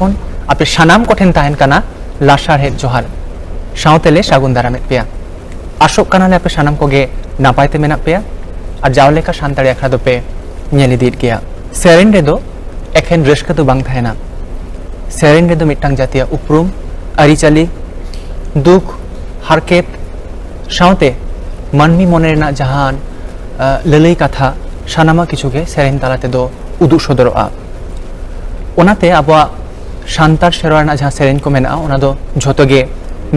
ᱠᱷᱚᱱ ᱟᱯᱮ ᱥᱟᱱᱟᱢ ᱠᱚᱴᱷᱮᱱ ᱛᱟᱦᱮᱱ ᱠᱟᱱᱟ ᱞᱟᱥᱟᱲᱦᱮᱫ ᱡᱚᱦᱟᱨ ᱥᱟᱶᱛᱮᱞᱮ ᱥᱟᱹᱜᱩᱱ ᱫᱟᱨᱟᱢᱮᱫ ᱯᱮᱭᱟ ᱟᱥᱚᱜ ᱠᱟᱱᱟᱞᱮ ᱟᱯᱮ ᱥᱟᱱᱟᱢ ᱠᱚᱜᱮ ᱱᱟᱯᱟᱭᱛᱮ ᱢᱮᱱᱟᱜ ᱯᱮᱭᱟ ᱟᱨ ᱡᱟᱣ ᱞᱮᱠᱟ ᱥᱟᱱᱛᱟᱲᱤ ᱟᱠᱷᱲᱟ ᱫᱚᱯᱮ ᱧᱮᱞ ᱤᱫᱤᱭᱮᱫ ᱜᱮᱭᱟ ᱥᱮᱨᱮᱧ ᱨᱮᱫᱚ ᱮᱠᱷᱮᱱ ᱨᱟᱹᱥᱠᱟᱹ ᱫᱚ ᱵᱟᱝ ᱛᱟᱦᱮᱱᱟ ᱥᱮᱨᱮᱧ ᱨᱮᱫᱚ ᱢᱤᱫᱴᱟᱝ ᱡᱟᱹᱛᱤᱭᱟᱜ ᱩᱯᱨᱩᱢ ᱟᱹᱨᱤᱪᱟᱹᱞᱤ दुख हारकेत साउते मानमी मने रेनाग जहान ललई कथा सानामा किछुगे सेरेन तालाते दो उदुग सदरआ ओनाते आबोआ सान्तार सेरवा रेनाग जहां सेरेन को मेना ओना दो झोतोगे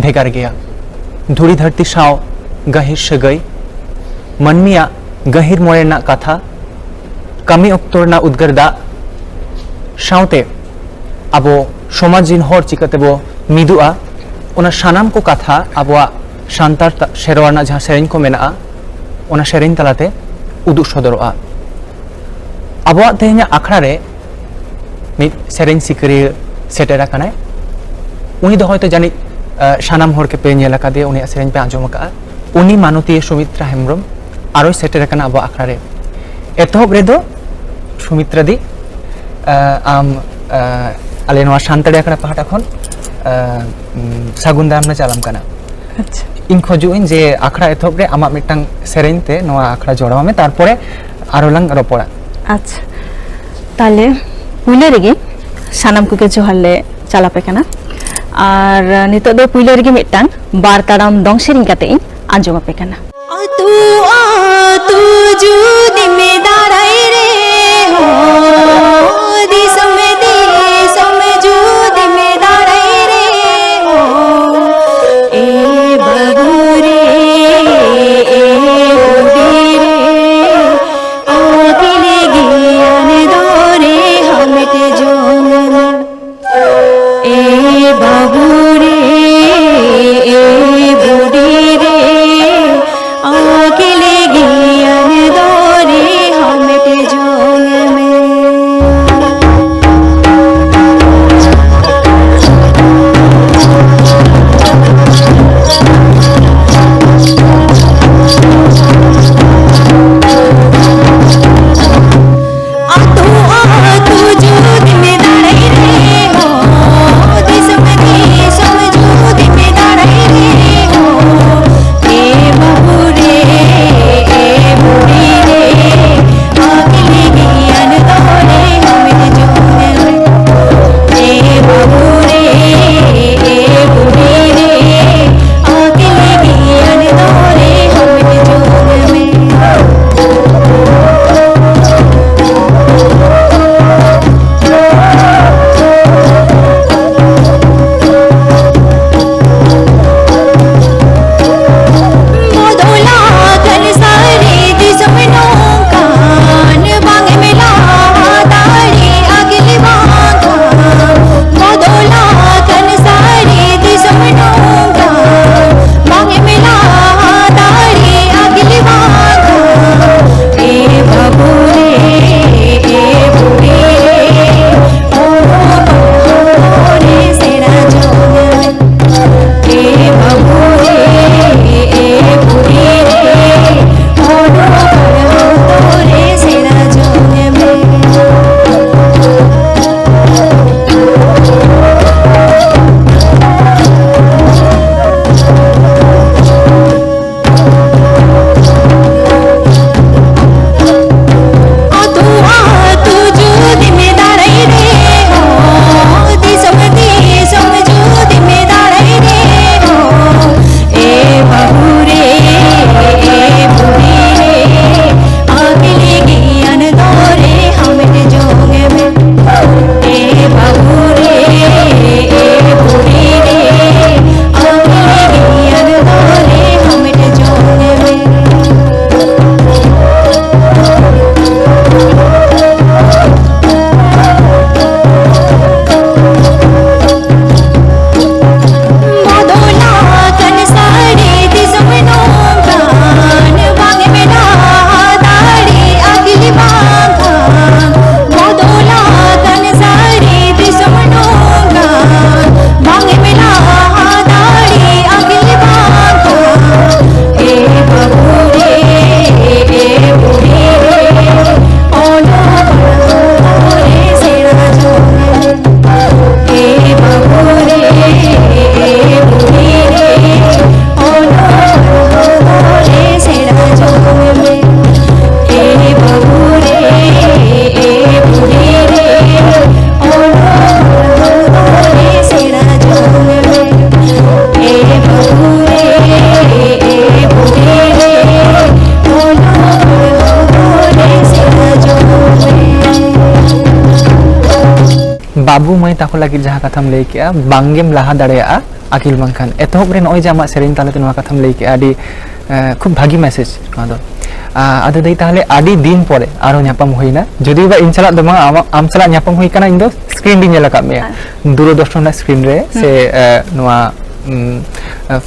भेगार गया धुरी धरती साव गहिर सगई मानमिया गहिर मने रेनाग कथा कामी अक्तो रेनाग उद्गार दा साउते आबो समाज जिन हर चिकाते बो मिदुआ ओना सानाम को कथा आबोआ सान्तार सेरवा रेनाग जहां सेरेन को मेना ओना सेरेन तालाते उदुग सदरआ आबोआ तेहेन्या आखड़ा रे मिद सेरेन सिकरी सेटेर आकानाय उनी दो हयतो जानि सानाम हर के पे नेल आकादे उनिया सेरेन पे आंजम आका उनी मानती सुमित्रा हेम्ब्रम आरो सेटेर आकाना आबो आखड़ा रे एतहब रेदो सुमित्रा दी आम आले नोआ सान्ताड़ी आखड़ा पाहाटा खन सागुन दामना चालाम काना अच्छा इन खोजुइन जे आखड़ा एतहब रे आमा मिदटांग सेरेन ते नोआ आखड़ा जोड़ावामे तारपरे आरो लांग रपड़ा अच्छा ताले पुइले रेगे सानाम कोगे जोहार ले चालापे काना आर नितो दो पुइले रेगे मिदटांग बार ताराम दंग सेरेन काते इन आंजमापे काना तू जुदी में दाराई रे हो दिसम जुदी में दाराई रे हो ए बाबू रे ए बुढ़ी रे आकिले गियान दोरे हमटे जोन ए बाबू रे ए बुढ़ी रे आकिले गियान दोरे हमटे जोन में ᱢᱟᱹᱭ ᱛᱟᱠᱚ ᱞᱟᱹᱜᱤᱫ ᱡᱟᱦᱟᱸ ᱠᱟᱛᱷᱟᱢ ᱞᱟᱹᱭ ᱠᱮᱜᱼᱟ ᱵᱟᱝᱜᱮᱢ ᱞᱟᱦᱟ ᱫᱟᱲᱮᱭᱟᱜᱼᱟ ᱟᱹᱠᱤᱞ ᱵᱟᱝᱠᱷᱟᱱ ᱮᱛᱚᱦᱚᱵ ᱨᱮ ᱱᱚᱜᱼᱚᱭ ᱡᱮ ᱟᱢᱟᱜ ᱥᱮᱨᱮᱧ ᱛᱟᱞᱟᱛᱮ ᱱᱚᱣᱟ ᱠᱟᱛᱷᱟᱢ ᱞᱟᱹᱭ ᱠᱮᱜᱼᱟ ᱟᱹᱰᱤ খুব ভাগি মেসেজ ᱱᱚᱣᱟ ᱫᱚ ᱟᱫᱚ ᱫᱟᱹᱭ ᱛᱟᱦᱞᱮ ᱟᱹᱰᱤ ᱫᱤᱱ ᱯᱚᱨᱮ ᱟᱨᱚ ᱧᱟᱯᱟᱢ ᱦᱩᱭᱱᱟ ᱡᱩᱫᱤ ᱵᱟ ᱤᱧ ᱥᱟᱞᱟᱜ ᱫᱚ ᱵᱟᱝ ᱟᱢ ᱥᱟᱞᱟᱜ ᱧᱟᱯᱟᱢ ᱦᱩᱭ ᱠᱟᱱᱟ ᱤᱧ ᱫᱚ স্ক্রিন ᱨᱮᱧ ᱧᱮᱞ ᱟᱠᱟᱫ ᱢᱮᱭᱟ দূরদর্শন ᱨᱮᱱᱟᱜ স্ক্রিন ᱨᱮ ᱥᱮ ᱱᱚᱣᱟ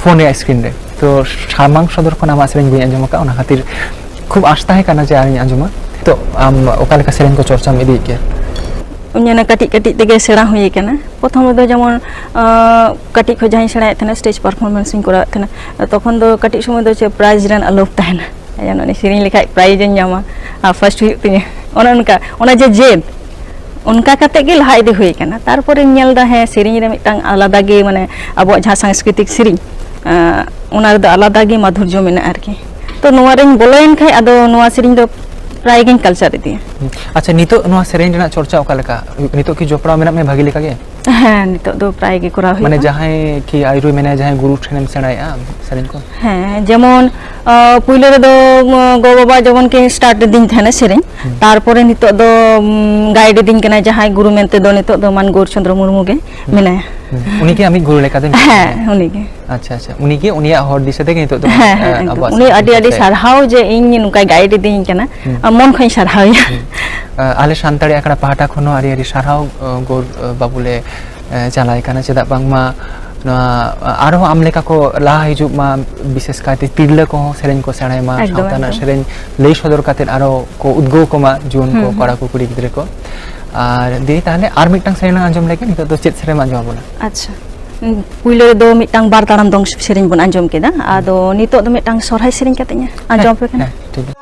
ᱯᱷᱳᱱ ᱨᱮᱭᱟᱜ স্ক্রিন ᱨᱮ তো সামাং সদর ᱠᱷᱚᱱ ᱟᱢᱟᱜ ᱥᱮᱨᱮᱧ ᱵᱟᱹᱧ ᱟᱸᱡᱚᱢ ᱟᱠᱟᱫ ᱚᱱᱟ ᱠᱷᱟᱹᱛᱤᱨ খুব ᱟᱸᱥ ᱛᱟᱦᱮᱸ ᱠᱟᱱᱟ ᱡᱮ ᱟᱨᱤᱧ ᱟᱸᱡᱚᱢᱟ তো ᱟᱢ ᱚᱠᱟ ᱞᱮᱠᱟ ᱥᱮᱨᱮᱧ ᱠᱚ ᱪᱚᱨᱪᱟᱢ ᱤᱫᱤᱭᱮᱫ ᱜᱮᱭᱟ ᱧᱮᱱᱟ ᱠᱟᱹᱴᱤᱡ ᱠᱟᱹᱴᱤᱡ ᱛᱮᱜᱮ ᱥᱮᱬᱟ ᱦᱩᱭ ᱟᱠᱟᱱᱟ ᱯᱨᱚᱛᱷᱚᱢ ᱨᱮᱫᱚ ᱡᱮᱢᱚᱱ ᱠᱟᱹᱴᱤᱡ ᱠᱷᱚᱱ ᱡᱟᱦᱟᱸᱧ ᱥᱮᱬᱟᱭᱮᱫ ᱛᱟᱦᱮᱱᱟ ᱥᱴᱮᱡ ᱯᱟᱨᱯᱷᱚᱨᱢᱮᱱᱥ ᱤᱧ ᱠᱚᱨᱟᱣᱮᱫ ᱛᱟᱦᱮᱱᱟ ᱛᱚᱠᱷᱚᱱ ᱫᱚ ᱠᱟᱹᱴᱤᱡ ᱥᱚᱢᱚᱭ ᱫᱚ ᱪᱮᱫ ᱯᱨᱟইᱡᱽ ᱨᱮᱱᱟᱜ ᱞᱳᱵᱷ ᱛᱟᱦᱮᱱᱟ ᱡᱮᱱᱚ ᱩᱱᱤ ᱥᱮᱨᱮᱧ ᱞᱮᱠᱷᱟᱡ ᱯᱨᱟᱭᱤᱡᱽ ᱤᱧ ᱧᱟᱢᱟ ᱟᱨ ᱯᱷᱟর্স্ট ᱦᱩᱭᱩᱜ ᱛᱤᱧᱟᱹ ᱚᱱᱮ ᱚᱱᱠᱟ ᱚᱱᱟ ᱡᱮ ᱡᱮᱫ ᱚᱱᱠᱟ ᱠᱟᱛᱮ ᱜᱮ ᱞᱟᱦᱟ ᱤᱫᱤ ᱦᱩᱭ ᱟᱠᱟᱱᱟ ᱛᱟᱨᱯᱚᱨᱮᱧ ᱧᱮᱞᱫᱟ ᱦᱮᱸ ᱥᱮᱨᱮᱧ ᱨᱮ ᱢᱤᱫᱴᱟᱝ ᱟᱞᱟᱫᱟ ᱜᱮ ᱢᱟᱱᱮ ᱟᱵᱚᱣᱟᱜ ᱡᱟᱦᱟᱸ ᱥᱟᱝস্কৃতিক ᱥᱮᱨᱮᱧ ᱚᱱᱟ ᱨᱮᱫᱚ ᱟᱞᱟᱫᱟ ᱜᱮ ᱢᱟধᱩᱨᱡᱚ ᱢᱮᱱᱟᱜᱼᱟ ᱟᱨᱠᱤ ᱛᱚ ᱱᱚᱣᱟ ᱨᱮᱧ ᱵᱚᱞᱚᱭᱮᱱ ᱠᱷᱟᱡ ᱟᱫᱚ ᱱᱚᱣᱟ ᱥᱮᱨᱮᱧ ᱫᱚ ᱯᱨᱟᱭ ᱜᱤᱧ ᱠᱟᱞᱪᱟᱨ ᱤᱫᱤᱭᱟ ᱟᱪᱪᱷᱟ ᱱᱤᱛᱚᱜ ᱱᱚᱣᱟ ᱥᱮᱨᱮᱧ ᱨᱮᱱᱟᱜ ᱪᱚᱨᱪᱟ ᱚᱠᱟ ᱞᱮᱠᱟ ᱱᱤᱛᱚᱜ ki ᱡᱚᱯᱲᱟᱣ ᱢᱮᱱᱟᱜ ᱢᱮ ᱵᱷᱟᱜᱤ ᱞᱮᱠᱟ ᱜᱮ ᱦᱮᱸ ᱱᱤᱛᱚᱜ ᱫᱚ ᱯᱨᱟᱭ ᱜᱮ ᱠᱚᱨᱟᱣ ᱦᱩᱭᱩᱜᱼᱟ ᱢᱟᱱᱮ ᱡᱟᱦᱟᱸᱭ ki ᱟᱭᱨᱩ ᱢᱮᱱᱟᱭᱟ ᱡᱟᱦᱟᱸᱭ ᱜᱩᱨᱩ ᱴᱷᱮᱱᱮᱢ ᱥᱮᱬᱟᱭᱮᱜᱼᱟ ᱥᱮᱨᱮᱧ ᱠᱚ ᱦᱮᱸ ᱡᱮᱢᱚᱱ ᱯᱩᱭᱞᱳ ᱨᱮᱫᱚ ᱜᱚ ᱵᱟᱵᱟ ᱡᱮᱢᱚᱱ ᱠᱤᱱ ᱥᱴᱟᱨᱴ ᱤᱫᱤᱧ ᱛᱟᱦᱮᱱᱟ ᱥᱮᱨᱮᱧ ᱛᱟᱨᱯᱚᱨᱮ ᱱᱤᱛᱚᱜ ᱫᱚ ᱜᱟᱭᱤᱰ ᱤᱫᱤᱧ ᱠᱟᱱᱟᱭ ᱡᱟᱦᱟᱸᱭ ᱜᱩᱨᱩ ᱢᱮᱱᱛᱮ ᱫᱚ ᱱᱤᱛᱚᱜ ᱫᱚ ᱢᱟᱱ ᱜᱳᱨ ᱪᱚᱱᱫᱨᱚ ᱢᱩᱨᱢᱩ ᱜᱮ ᱢᱮᱱᱟᱭᱟ ᱩᱱᱤ ᱜᱮ ᱟᱢᱤᱡ ᱜᱩᱨᱩ ᱞᱮᱠᱟᱛᱮ ᱦᱮᱸ ᱩᱱᱤ ᱜᱮ ᱟᱪᱪᱷᱟ ᱟᱪᱪᱷᱟ ᱩᱱᱤ ᱜᱮ ᱩᱱᱤᱭᱟᱜ ᱦᱚᱲ ᱫᱤᱥᱟᱹ ᱛᱮᱜᱮ ᱱᱤᱛᱚᱜ ᱫᱚ ᱟᱵᱚᱣᱟᱜ ᱩᱱᱤ ᱟᱹᱰᱤ ᱟᱹᱰᱤ ᱥᱟᱨᱦᱟᱣ ᱡᱮ ᱤᱧ ᱱᱚᱝᱠᱟᱭ ᱜᱟᱭᱤᱰ ᱤᱫᱤᱧ ᱠᱟᱱᱟ ᱢᱚᱱ ᱠᱷᱚᱱ ᱥᱟᱨᱦᱟᱣᱮᱭᱟ ᱟᱞᱮ ᱥᱟᱱᱛᱟᱲᱤ ᱟᱠᱷᱲᱟ ᱯᱟᱦᱴᱟ ᱠᱷᱚᱱ ᱦᱚᱸ ᱟᱹᱰᱤ ᱟᱹᱰᱤ ᱥᱟᱨᱦᱟᱣ ᱜᱳᱨ ᱵᱟᱵᱩ ᱞᱮ ᱪᱟᱞᱟᱭ ᱠᱟᱱᱟ ᱪᱮᱫᱟᱜ ᱵᱟᱝᱢᱟ ᱱᱚᱣᱟ ᱟᱨᱦᱚᱸ ᱟᱢ ᱞᱮᱠᱟ ᱠᱚ ᱞᱟᱦᱟ ᱦᱤᱡᱩᱜ ᱢᱟ ᱵᱤᱥᱮᱥ ᱠᱟᱭᱛᱮ ᱛᱤᱨᱞᱟᱹ ᱠᱚᱦᱚᱸ ᱥᱮᱨᱮᱧ ᱠᱚ ᱥᱮᱬᱟᱭ ᱢᱟ ᱥᱟᱶᱛᱟ ᱨᱮᱱᱟᱜ ᱥᱮᱨᱮᱧ ᱞᱟᱹᱭ ᱥᱚᱫᱚᱨ ᱠᱟᱛᱮ ᱟᱨᱚ ᱠᱚ ᱩᱫᱽᱜᱟᱹᱣ ᱠᱚᱢᱟ ᱡᱩᱣᱟᱹᱱ ᱠᱚ ᱠᱚᱲᱟ ᱠᱚ ᱠᱩᱲᱤ ᱜᱤᱫᱽᱨᱟᱹ ᱠᱚ ᱟᱨ ᱫᱤᱭᱮ ᱛᱟᱦᱞᱮ ᱟᱨ ᱢᱤᱫᱴᱟᱝ ᱥᱮᱨᱮᱧ ᱞᱟᱝ ᱟᱸᱡᱚᱢ ᱞᱮᱜᱮ ᱱᱤᱛᱚᱜ ᱫᱚ ᱪᱮᱫ ᱥᱮᱨᱮᱧ ᱟᱸᱡᱚᱢ ᱟᱵᱚᱱᱟ ᱟᱪᱪᱷᱟ ᱯᱩᱭᱞᱳ ᱨᱮᱫᱚ ᱢᱤᱫᱴᱟᱝ ᱵᱟᱨ ᱛᱟᱲᱟᱢ ᱫᱚᱝ ᱥᱮᱨᱮᱧ ᱵᱚᱱ ᱟᱸᱡᱚᱢ ᱠᱮᱫᱟ ᱟᱫᱚ ᱱᱤᱛᱚᱜ ᱫᱚ ᱢᱤᱫᱴᱟᱝ ᱥᱚᱨᱦᱟᱭ ᱥᱮᱨᱮᱧ ᱠᱟᱛᱮ ᱟᱸᱡᱚᱢ ᱟᱯᱮ ᱠᱟᱱᱟ ᱴᱷᱤᱠ ᱜᱮᱭᱟ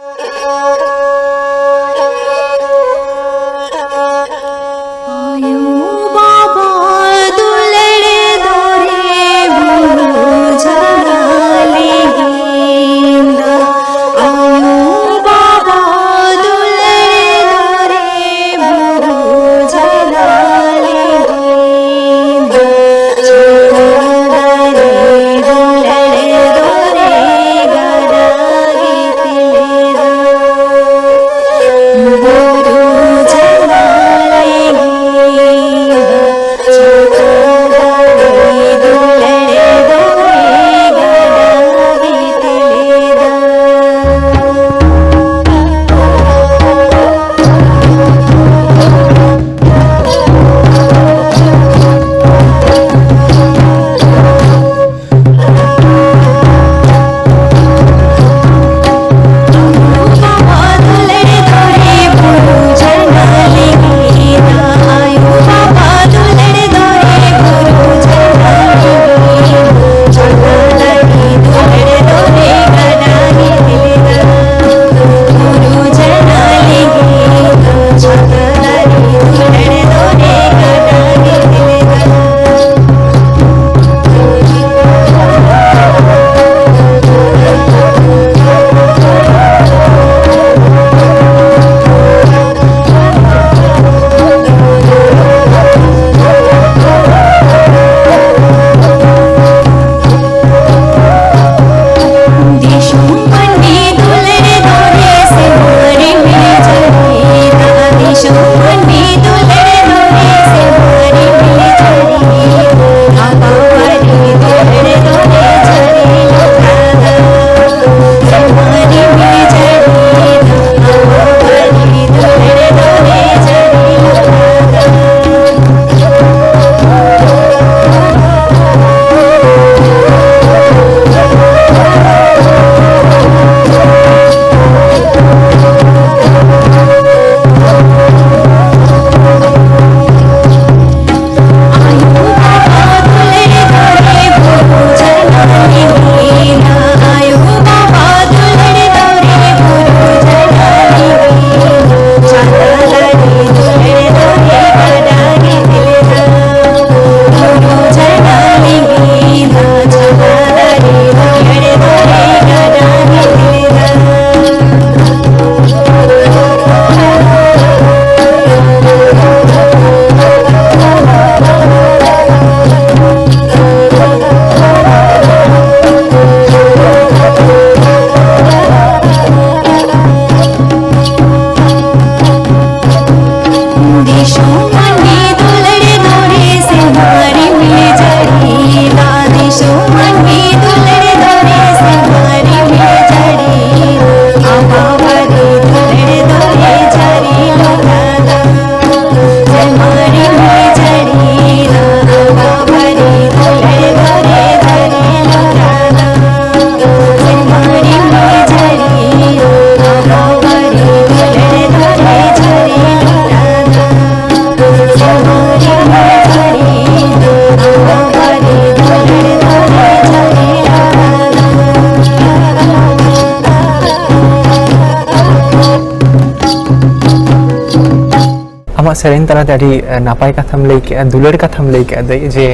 सेरेन तलाते आदि नापाय कथाम लई के दुलर कथाम लई के दई जे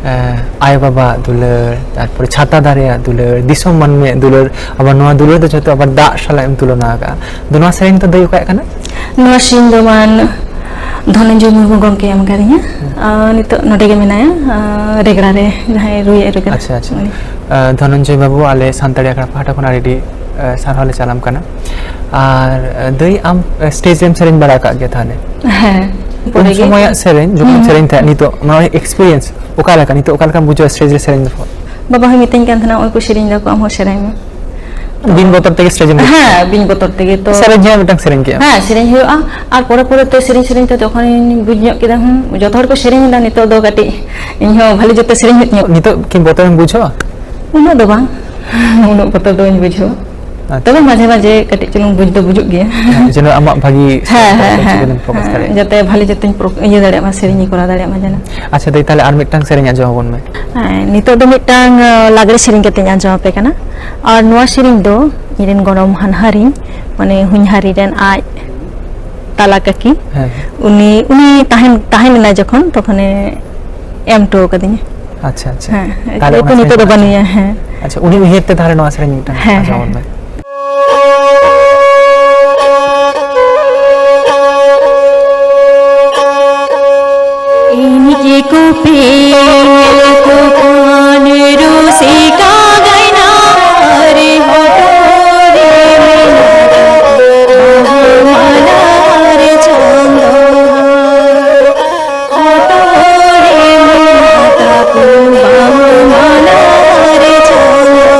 आय बाबा दुलर तारपर छाता दारे दुलर दिसोम मन में दुलर अब नोआ दुलर तो जतो अब दा शाला एम तुलना का दोनों सेरेन तो दई उकाय कना नोआ सिंह दो मान धनंजय मुर्मू गंके एम करिया नितो नोडे के मेनाया रेगड़ा रे जहां रुई एरके अच्छा अच्छा धनंजय बाबू आले सानताड़ी आखड़ा पाटा खन आरेडी सारहाले चालाम कना और दई आम स्टेज एम सेरेन बड़ा का गया थाने हां उन समय सेरेन जो सेरेन था नितो नो एक्सपीरियंस ओका लका नितो ओका लका बुझो स्टेज रे सेरेन दो बाबा हम मितें कान थना ओय को सेरेन दा को हम हो सेरेन में बिन बोतर तक स्टेज में हां बिन बोतर तक तो सेरेन जे मिटंग सेरेन के हां सेरेन हुआ और पोरे पोरे तो सेरेन तो तखन बुझ ᱧᱚᱜ केदा हम जतो हर को सेरेन दा नितो दो काटी इन हो भाली जते सेरेन ᱧᱚᱜ नितो किन बोतर में बुझो उनो दो बांग उनो बोतर दो इन बुझो तबे माझे माझे कटी चलुंग बुझ दो बुझुग गया जेनो आमा भागी हां फोकस करे जते भाली जते ये दाड़े मा सेरेन करा दाड़े मा जाना अच्छा दई ताले आर मिटंग सेरेन आजो होबन में नितो दो मिटांग लागरे सेरेन कते आजो पे kana और नोआ सेरेन दो इरेन गरम हानहारी माने हुनहारी रेन आज ताला काकी उनी उनी ताहेन ना जखन तखने एम टो कदिन अच्छा अच्छा ताले तो नितो दो बनिया है अच्छा उनी उहेते ताले नोआ सेरेन मिटंग आजो होबन में इनके को पे को कान रोसे का गैना रे होटोरे माला रे चंदो होटोरे माता को माला रे चंदो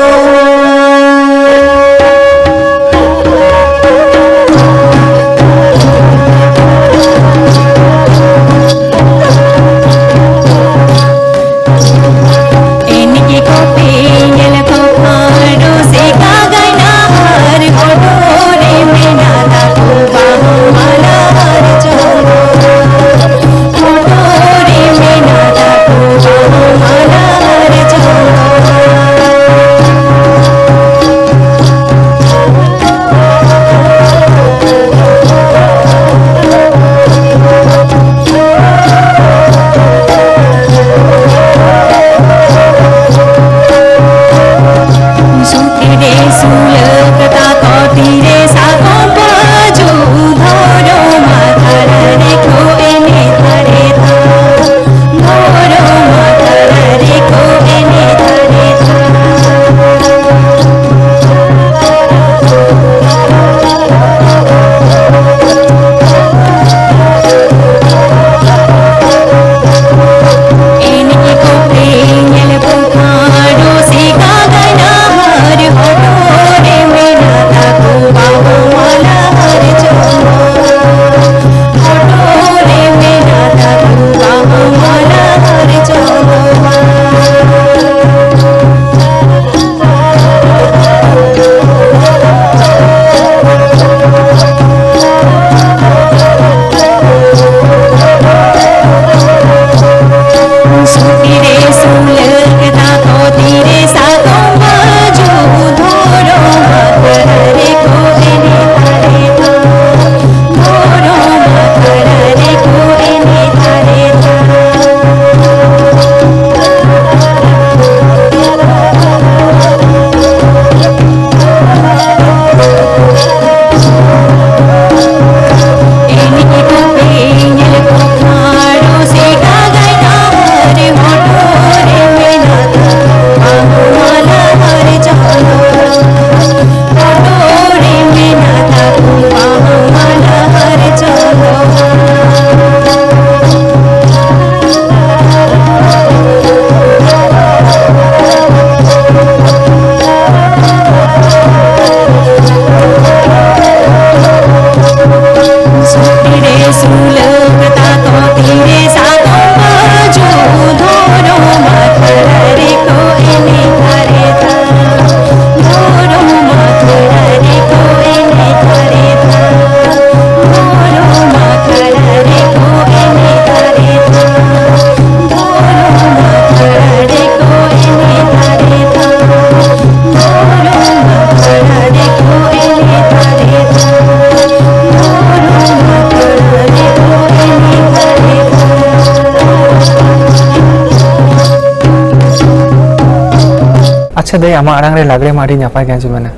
ᱟᱪᱪᱷᱟ ᱫᱟᱹᱭ ᱟᱢᱟᱜ ᱟᱲᱟᱝ ᱨᱮ ᱞᱟᱜᱽᱲᱮ ᱢᱟ ᱟᱹᱰᱤ ᱱᱟᱯᱟᱭ ᱜᱮ ᱟᱸᱡᱚᱢᱮᱱᱟ,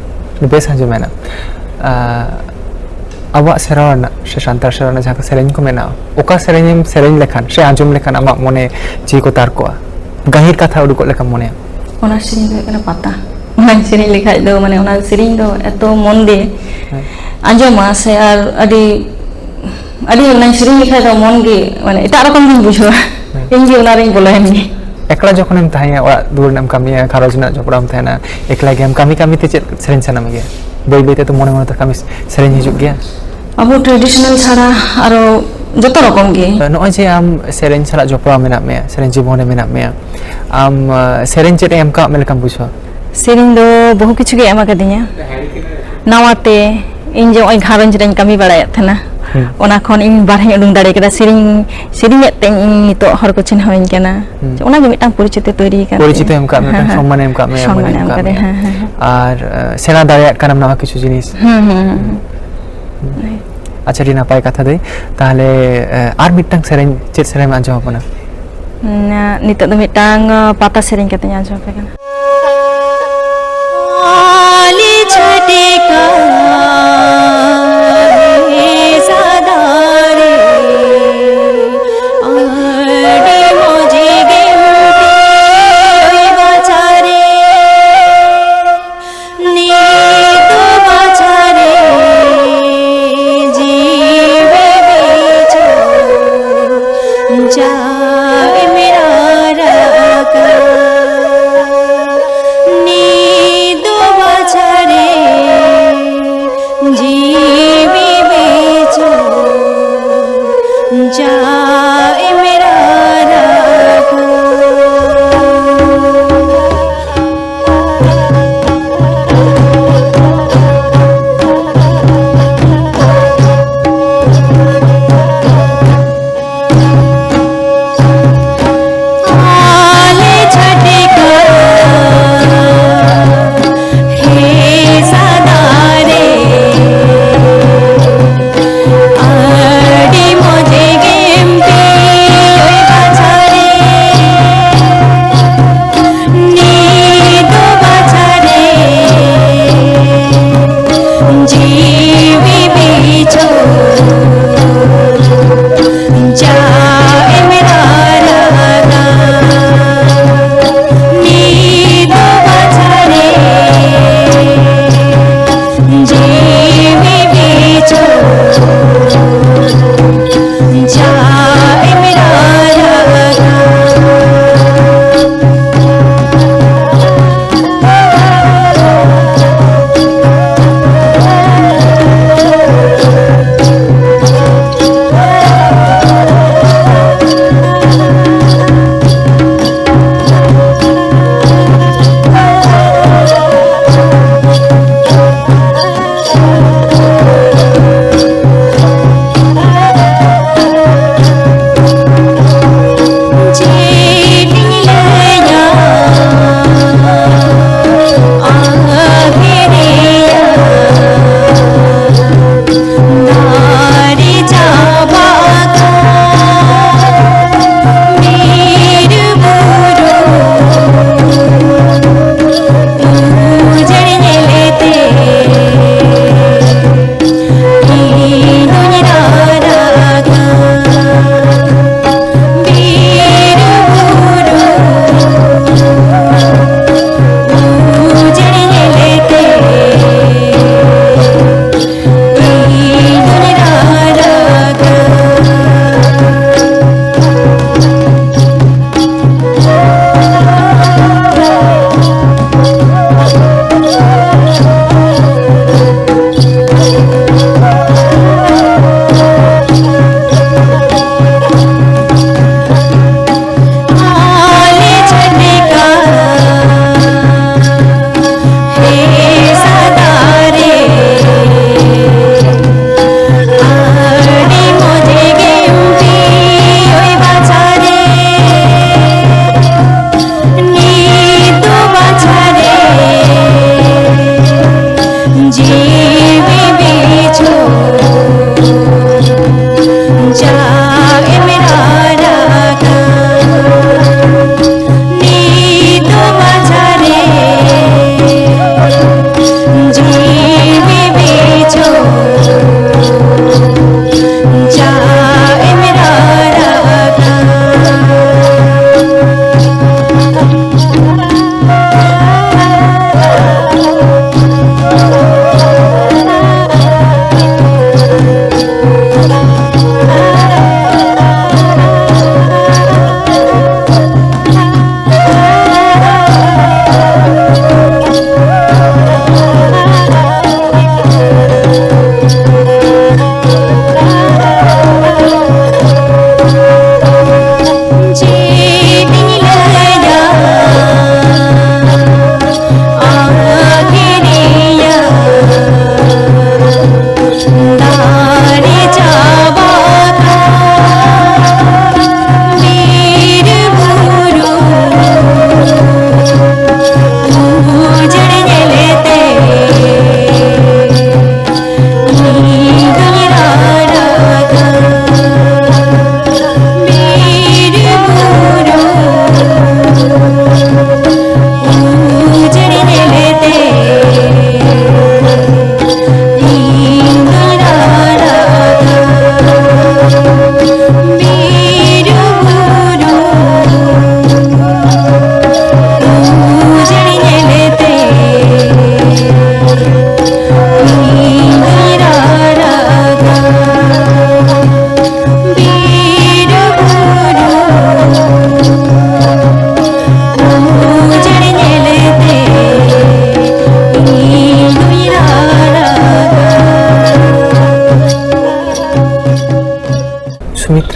ᱵᱮᱥ ᱟᱸᱡᱚᱢᱮᱱᱟ᱾ ᱟᱵᱚᱣᱟᱜ ᱥᱮᱨᱣᱟ ᱨᱮᱱᱟᱜ ᱥᱮ ᱥᱟᱱᱛᱟᱲ ᱥᱮᱨᱣᱟ ᱨᱮᱱᱟᱜ ᱡᱟᱦᱟᱸ ᱥᱮᱨᱮᱧ ko ᱢᱮᱱᱟᱜᱼᱟ, ᱚᱠᱟ ᱥᱮᱨᱮᱧᱮᱢ ᱥᱮᱨᱮᱧ ᱞᱮᱠᱷᱟन ᱥᱮ ᱟᱸᱡᱚᱢ ᱞᱮᱠᱷᱟन ᱟᱢᱟᱜ ᱢᱚᱱᱮ ᱡᱤᱣᱤ ᱠᱚ ᱛᱟᱨ ᱠᱚᱜᱼᱟ, ᱜᱟᱹᱦᱤᱨ ᱠᱟᱛᱷᱟ ᱩᱰᱩᱠᱚᱜ ᱞᱮᱠᱟᱢ ᱢᱚᱱᱮᱭᱟ? ᱚᱱᱟ ᱥᱮᱨᱮᱧ ᱫᱚ ᱦᱩᱭᱩᱜ ᱠᱟᱱᱟ ᱯᱟᱛᱟ, ᱚᱱᱟ ᱥᱮᱨᱮᱧ ᱞᱮᱠᱷᱟᱡ ᱫᱚ ᱢᱟᱱᱮ ᱚᱱᱟ ᱥᱮᱨᱮᱧ ᱫᱚ ᱮᱛᱚ ᱢᱚᱱ ᱫᱤᱭᱮ ᱟᱸᱡᱚᱢᱟ ᱥᱮ ᱟᱨ ᱟᱹᱰᱤ ᱚᱱᱟ ᱥᱮᱨᱮᱧ ᱞᱮᱠᱷᱟᱡ ᱫᱚ ᱢᱚᱱ ᱜᱮ ᱢᱟᱱᱮ ᱮᱴᱟᱜ ᱨᱚᱠᱚᱢ ᱜᱤᱧ ᱵᱩᱡᱷᱟᱹᱣᱟ, ᱤᱧ ᱜᱮ ᱚᱱᱟ ᱨᱤᱧ ᱵᱚᱞᱚᱭᱮᱱ ᱜᱮ᱾ ᱮᱠᱞᱟ ᱡᱚᱠᱷᱚᱱᱮᱢ ᱛᱟᱦᱮᱸᱭᱟ, ᱚᱲᱟᱜ ᱫᱩᱣᱟᱹᱨ ᱨᱮᱢ ᱠᱟᱹᱢᱤᱭᱟ, ᱜᱷᱟᱨᱚᱸᱡᱽ ᱨᱮᱱᱟᱜ ᱡᱚᱯᱲᱟᱣ ᱮᱢ ᱛᱟᱦᱮᱱᱟ, ᱮᱠᱞᱟ ᱜᱮᱭᱟᱢ, ᱠᱟᱹᱢᱤ ᱠᱟᱹᱢᱤᱛᱮ ᱪᱮᱫ ᱥᱮᱨᱮᱧ ᱥᱟᱱᱟᱢ ᱜᱮᱭᱟ? ᱵᱟᱹᱭ ᱵᱟᱹᱭᱛᱮ ᱛᱚ ᱢᱚᱱᱮ ᱢᱚᱱᱮᱛᱮ ᱠᱟᱹᱢᱤ ᱥᱮᱨᱮᱧ ᱦᱤᱡᱩᱜ ᱜᱮᱭᱟ? ᱟᱵᱚ ᱴᱨᱮডিশনাল ছাড়া আরো যত রকম গে ᱱᱚᱜᱼᱚᱭ ᱡᱮ ᱟᱢ ᱥᱮᱨᱮᱧ ᱥᱟᱞᱟᱜ ᱡᱚᱯᱲᱟᱣ ᱢᱮᱱᱟᱜ ᱢᱮᱭᱟ, ᱥᱮᱨᱮᱧ ᱡᱤᱵᱚᱱ ᱨᱮ ᱢᱮᱱᱟᱜ ᱢᱮᱭᱟ, ᱟᱢ ᱥᱮᱨᱮᱧ ᱪᱮᱫ ᱮᱢ ᱠᱟᱜ ᱢᱮ ᱞᱮᱠᱟᱢ ᱵᱩᱡᱷᱟᱹᱣᱟ? ᱥᱮᱨᱮᱧ ᱫᱚ ᱵᱚᱦᱩ ᱠᱤᱪᱷᱩ ᱜᱮ ᱮᱢ ᱟᱠᱟᱫᱤᱧᱟ, ᱱᱟᱣᱟᱛᱮ ᱤᱧ ᱡᱮ ᱱᱚᱜᱼᱚᱭ ᱜᱷᱟᱨᱚᱸᱡᱽ ᱨᱮᱧ ᱠᱟᱹᱢᱤ ᱵᱟᱲᱟᱭᱮᱫ ᱛᱟᱦᱮᱱᱟ, ᱚᱱᱟ ᱠᱷᱚᱱ ᱤᱧ ᱵᱟᱨᱦᱮᱧ ᱩᱰᱩᱝ ᱫᱟᱲᱮ ᱠᱮᱫᱟ, ᱥᱮᱨᱮᱧᱮᱫ ᱛᱮ ᱤᱧ ᱱᱤᱛᱚᱜ ᱦᱚᱲ ᱠᱚ ᱪᱤᱱᱦᱟᱹᱣᱤᱧ ᱠᱟᱱᱟ, ᱚᱱᱟᱜᱮ ᱢᱤᱫᱴᱟᱝ ᱯᱚᱨᱤᱪᱤᱛ ᱛᱚᱭরি ᱟᱠᱟᱱ, ᱯᱚরিচিত ᱮᱢ ᱠᱟᱜ ᱢᱮ, ᱢᱤᱫᱴᱟᱝ ᱥᱚম্মান ᱮᱢ ᱠᱟᱜ ᱢᱮ, সম্মান এম কাদে, হ্যাঁ হ্যাঁ আর সেরা দাঁড়ায় কানাম নামা কিছু জিনিস। আচ্ছা, ᱟᱹᱰᱤ ᱱᱟᱯᱟᱭ ᱠᱟᱛᱷᱟ ᱫᱟᱹᱭ, ᱛᱟᱦᱞᱮ ᱟᱨ ᱢᱤᱫᱴᱟᱝ ᱥᱮᱨᱮᱧ ᱪᱮᱫ ᱥᱮᱨᱮᱧ ᱟᱸᱡᱚᱢ ᱟᱵᱚᱱᱟ? ᱱᱤᱛᱚᱜ ᱫᱚ ᱢᱤᱫᱴᱟᱝ ᱯᱟᱛᱟ ᱥᱮᱨᱮᱧ ᱠᱟᱛᱮᱧ ᱟᱸᱡᱚᱢ ᱟᱯᱮ ᱠᱟᱱᱟ।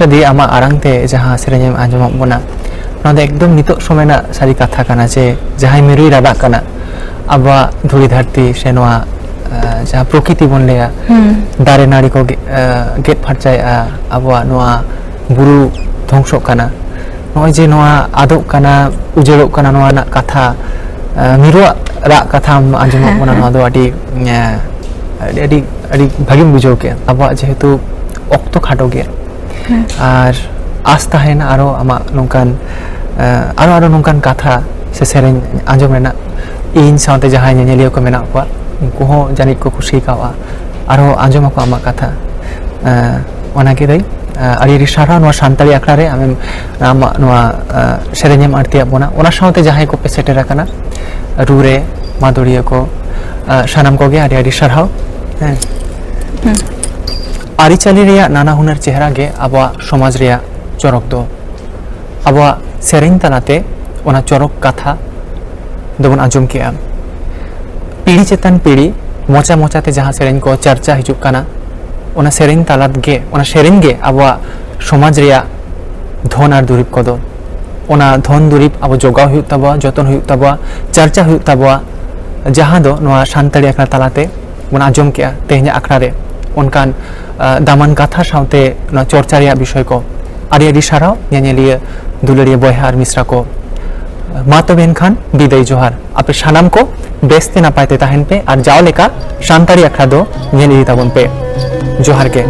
ᱠᱷᱮᱛᱨᱮ ᱫᱤ ᱟᱢᱟᱜ ᱟᱲᱟᱝ ᱛᱮ ᱡᱟᱦᱟᱸ ᱥᱮᱨᱮᱧ ᱮᱢ ᱟᱸᱡᱚᱢᱟᱜ ᱵᱚᱱᱟ ᱱᱚᱣᱟ ᱫᱚ ᱮᱠᱫᱚᱢ ᱱᱤᱛᱚᱜ ᱥᱚᱢᱚᱭ ᱨᱮᱱᱟᱜ ᱥᱟᱹᱨᱤ ᱠᱟᱛᱷᱟ ᱠᱟᱱᱟ ᱡᱮ ᱡᱟᱦᱟᱸᱭ ᱢᱤᱨᱩᱭ ᱨᱟᱫᱟᱜ ᱠᱟᱱᱟ ᱟᱵᱚᱣᱟᱜ ᱫᱷᱩᱲᱤ ᱫᱷᱟᱹᱨᱛᱤ ᱥᱮ ᱱᱚᱣᱟ ᱡᱟᱦᱟᱸ ᱯᱨᱚᱠᱤᱛᱤ ᱵᱚᱱ ᱞᱟᱹᱭᱟ ᱫᱟᱨᱮ ᱱᱟᱹᱲᱤ ᱠᱚ ᱜᱮᱫ ᱯᱷᱟᱨᱪᱟᱭᱮᱜᱼᱟ ᱟᱵᱚᱣᱟᱜ ᱱᱚᱣᱟ ᱵᱩᱨᱩ ध्वंसᱚᱜ ᱠᱟᱱᱟ ᱱᱚᱜᱼᱚᱭ ᱡᱮ ᱱᱚᱣᱟ ᱟᱫᱚᱜ ᱠᱟᱱᱟ ᱩᱡᱟᱹᱲᱚᱜ ᱠᱟᱱᱟ ᱱᱚᱣᱟ ᱨᱮᱱᱟᱜ ᱠᱟᱛᱷᱟ ᱢᱤᱨᱩᱣᱟᱜ ᱨᱟᱜ ᱠᱟᱛᱷᱟᱢ ᱟᱸᱡᱚᱢᱚᱜ ᱠᱟᱱᱟ ᱱᱚᱣᱟ ᱫᱚ ᱟᱹᱰᱤ ᱟᱹᱰᱤ ᱵᱷᱟᱹᱜᱤᱢ ᱵᱩᱡᱷᱟᱹᱣ ᱠᱮᱜᱼᱟ ᱟᱵᱚᱣᱟᱜ ᱡᱮᱦᱮᱛु ᱚᱠᱛᱚ ᱠᱷᱟᱴᱚ ᱜᱮᱭᱟ ᱟᱨ ᱟᱥ ᱛᱟᱦᱮᱱᱟ ᱟᱨᱚ ᱟᱢᱟᱜ ᱱᱚᱝᱠᱟᱱ ᱟᱨᱚ ᱱᱚᱝᱠᱟन ᱠᱟᱛᱷᱟ ᱥᱮ ᱥᱮᱨᱮᱧ ᱟᱸᱡᱚᱢ ᱨᱮᱱᱟᱜ ᱤᱧ ᱥᱟᱶᱛᱮ ᱡᱟᱦᱟᱸᱭ ᱧᱮᱧᱮᱞᱤᱭᱟᱹ ᱠᱚ ᱢᱮᱱᱟᱜ ᱠᱚᱣᱟ उनको हो जानिक को खुशी कावा आरो आंजम को आमा कथा ओनागे दई आरी सारा नोआ सान्ताली आखड़ा रे आमे आमा नोआ सेरेnyam आरतिया बोना ओना सावते जहाय को पे सेटेरा कना रूरे माधुरिया को सानाम को गे आरी सारहाव आरी चाली रेया नाना हुनर चेहरा गे आबा समाज रेया चरक दो आबा सेरेñ तालाते ओना चरक कथा दोबन आंजम केया पीढ़ी चेतन पीढ़ी मोचा मोचाते जहाँ सेरेñ को चर्चा हिजुग काना ओना सेरेñ तालात गे ओना सेरेñ गे आबोआ समाज रेया धन आर दुरिब कोदो ओना धन दुरिब आबो जोगाव हुयुग ताबोआ जतन हुयुग ताबोआ चर्चा हुयुग ताबोआ जहाँ दो नोआ सान्ताली आखड़ा तालाते बोन आंजम केया तेहेña आखड़ा रे ओनकान दामान कथा सावते नोआ चर्चा रेया विषय को आरी साराव ñeñeliya दुलारिया बयहा आर मिश्रा को मा तबे एनखान बिदाय जोहार आपे सानाम को बेस्ते नापायते ताहेन पे और जाओ लेका सान्ताली आखड़ा दो ñel इदी ताबन पे जोहार के।